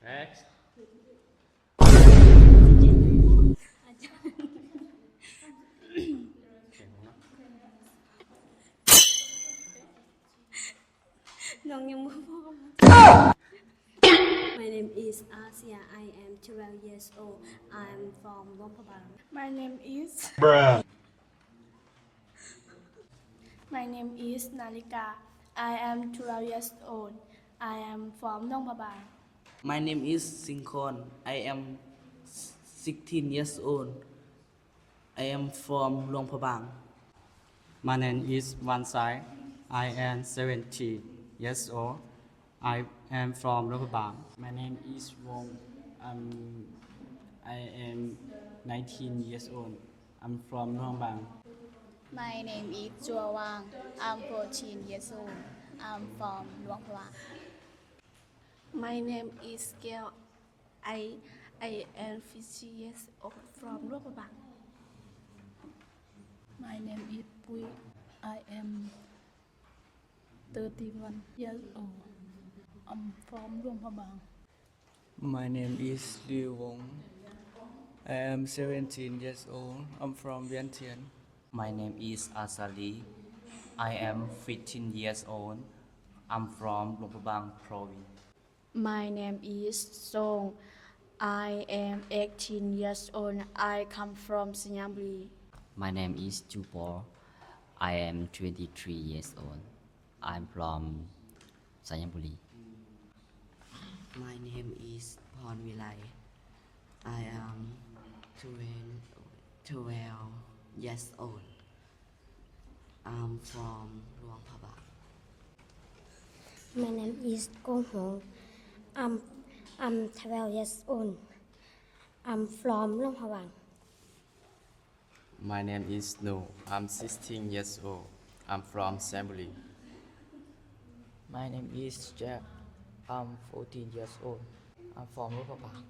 Next. Nong yang My name is Asia. I am 12 years old. I am from Luang Prabang. My name is Bruh. My name is Nalika. I am 12 years old. I am from Nong Prabang. My name is Singkon. I am 16 years old. I am from Luang Prabang. My name is Wansai. I am 70 years old. I am from Lopabang. My name is Wong. I am 19 years old. I'm from Luang Bang. My name is Chua Wang. I'm 14 years old. I'm from Luang Prabang. My name is Gail. I am 50 years old from Luang Prabang. My name is Pui. I am 31 years old. I'm from Luang Prabang. My name is Liu Wong. I am 17 years old. I'm from Vientiane. My name is Asali. I am 15 years old. I'm from Luang Prabang province. My name is Song. I am 18 years old. I come from Sinyambuli. My name is Chupo. I am 23 years old. I'm from Sayambuli. My name is Pon Vilai. I am 12 years old. I'm from Luang Prabang. My name is Gong Hong. I'm 12 years old. I'm from Luang Prabang. My name is No. I'm 16 years old. I'm from Sambuli. My name is Jack. I'm 14 years old. I'm from Lopabang.